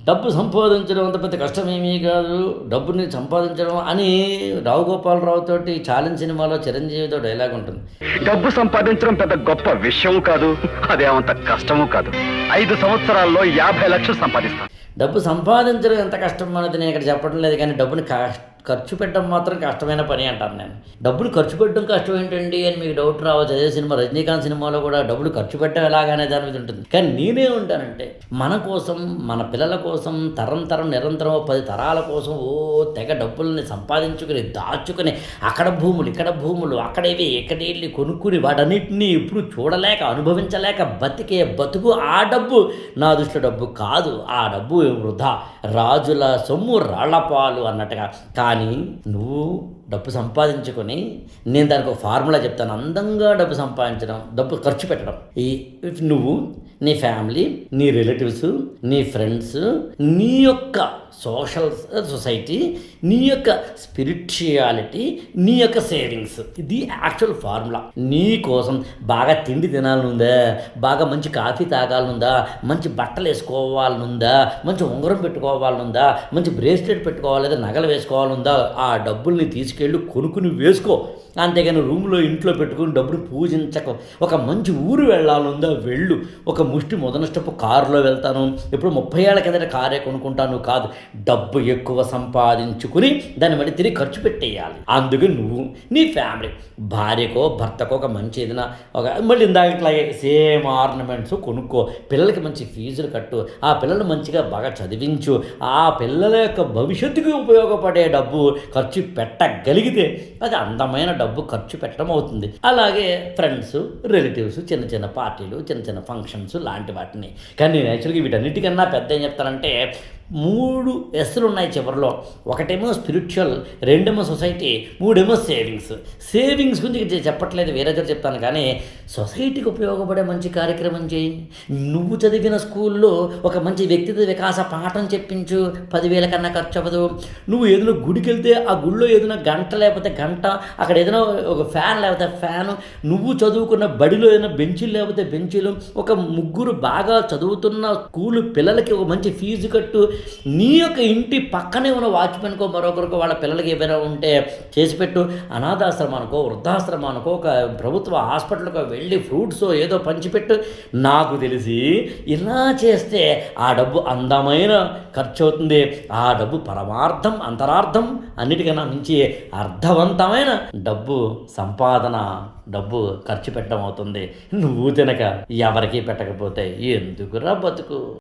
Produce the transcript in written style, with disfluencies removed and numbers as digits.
డబ్బు సంపాదించడం అంత పెద్ద కష్టమేమీ కాదు, డబ్బుని సంపాదించడం అని రావు గోపాలరావు తోటి ఛాలెంజ్ సినిమాలో చిరంజీవితో డైలాగ్ ఉంటుంది. డబ్బు సంపాదించడం పెద్ద గొప్ప విషయం కాదు, అదేమంత కష్టము కాదు. 5 సంవత్సరాల్లో 50 లక్షలు సంపాదిస్తాను. డబ్బు సంపాదించడం ఎంత కష్టం అనేది నేను ఇక్కడ చెప్పడం లేదు, కానీ డబ్బుని ఖర్చు పెట్టడం మాత్రం కష్టమైన పని అంటాను నేను. డబ్బులు ఖర్చు పెట్టడం కష్టం ఏంటండి అని మీకు డౌట్ రావచ్చు. అదే సినిమా రజనీకాంత్ సినిమాలో కూడా డబ్బులు ఖర్చు పెట్టడం ఎలాగనే దాని మీద ఉంటుంది. కానీ నేనే ఉంటానంటే మన కోసం, మన పిల్లల కోసం, నిరంతరం 10 తరాల కోసం తెగ డబ్బుల్ని సంపాదించుకుని దాచుకుని అక్కడ భూములు, ఇక్కడ భూములు, అక్కడేవి ఇక్కడేళ్ళి కొనుక్కుని వాటన్నిటినీ ఇప్పుడు చూడలేక అనుభవించలేక బతికే బతుకు ఆ డబ్బు నా దృష్టిలో డబ్బు కాదు. ఆ డబ్బు వృధా, రాజుల సొమ్ము రాళ్లపాలు అన్నట్టుగా. కానీ నువ్వు డబ్బు సంపాదించుకొని, నేను దానికి ఒక ఫార్ములా చెప్తాను, అందంగా డబ్బు సంపాదించడం, డబ్బు ఖర్చు పెట్టడం. నువ్వు, నీ ఫ్యామిలీ, నీ రిలేటివ్స్, నీ ఫ్రెండ్స్, నీ యొక్క సోషల్ సొసైటీ, నీ యొక్క స్పిరిచువాలిటీ, నీ యొక్క సేవింగ్స్, ఇది యాక్చువల్ ఫార్ములా. నీ కోసం బాగా తిండి తినాలనుందా, బాగా మంచి కాఫీ తాగాలనుందా, మంచి బట్టలు వేసుకోవాలనుందా, మంచి ఉంగరం పెట్టుకోవాలనుందా, మంచి బ్రేస్లెట్ పెట్టుకోవాలి, లేదా నగలు వేసుకోవాలనుందా, ఆ డబ్బుల్ని తీసుకెళ్ళి కొనుక్కుని వేసుకో. అంతేగాని రూమ్లో ఇంట్లో పెట్టుకుని డబ్బులు పూజించక, ఒక మంచి ఊరు వెళ్ళాలనుందా వెళ్ళు. ఒక ముష్టి మొదటి స్టెప్ కారులో వెళ్తాను, ఇప్పుడు 30 ఏళ్ల కిందట కారే కొనుక్కుంటాను కాదు, డబ్బు ఎక్కువ సంపాదించుకుని దాన్ని మళ్ళీ తిరిగి ఖర్చు పెట్టేయాలి. అందుకు నువ్వు, నీ ఫ్యామిలీ, భార్యకో భర్తకో ఒక మంచి ఏదైనా మళ్ళీ ఇందాకట్లాగే సేమ్ ఆర్నమెంట్స్ కొనుక్కో, పిల్లలకి మంచి ఫీజులు కట్టు, ఆ పిల్లలు మంచిగా బాగా చదివించు, ఆ పిల్లల యొక్క భవిష్యత్తుకి ఉపయోగపడే డబ్బు ఖర్చు పెట్టగలిగితే అది అందమైన డబ్బు ఖర్చు పెట్టడం అవుతుంది. అలాగే ఫ్రెండ్స్, రిలేటివ్స్, చిన్న చిన్న పార్టీలు, చిన్న చిన్న ఫంక్షన్స్ లాంటి వాటిని. కానీ నేను యాక్చువల్గా వీటన్నిటికన్నా పెద్ద ఏం చెప్తానంటే 3 ఎస్లు ఉన్నాయి చివరిలో. ఒకటేమో స్పిరిచువల్, 2 సొసైటీ, 3 సేవింగ్స్ గురించి చెప్పట్లేదు, వేరే దగ్గర చెప్తాను. కానీ సొసైటీకి ఉపయోగపడే మంచి కార్యక్రమం చేయి. నువ్వు చదివిన స్కూల్లో ఒక మంచి వ్యక్తిత్వ వికాస పాఠం చెప్పించు, 10,000 కన్నా ఖర్చు అవ్వదు. నువ్వు ఏదైనా గుడికి వెళ్తే ఆ గుడిలో ఏదైనా గంట లేకపోతే గంట, అక్కడ ఏదైనా ఒక ఫ్యాన్ లేకపోతే ఫ్యాను, నువ్వు చదువుకున్న బడిలో ఏదైనా బెంచీలు లేకపోతే బెంచీలు, ఒక 3 బాగా చదువుతున్న స్కూలు పిల్లలకి ఒక మంచి ఫీజు కట్టు. నీ యొక్క ఇంటి పక్కనే ఉన్న వాచ్మెన్కో మరొకరికో వాళ్ళ పిల్లలకి ఏమైనా ఉంటే చేసి పెట్టు. అనాథాశ్రమానికో, వృద్ధాశ్రమానికో, ఒక ప్రభుత్వ హాస్పిటల్కో వెళ్ళి ఫ్రూట్స్ ఏదో పంచిపెట్టు. నాకు తెలిసి ఇలా చేస్తే ఆ డబ్బు అందమైన ఖర్చు అవుతుంది. ఆ డబ్బు పరమార్థం, అంతరార్థం అన్నిటికన్నా మించి అర్థవంతమైన డబ్బు సంపాదన, డబ్బు ఖర్చు పెట్టడం అవుతుంది. నువ్వు తినక ఎవరికీ పెట్టకపోతే ఎందుకురా బతుకు.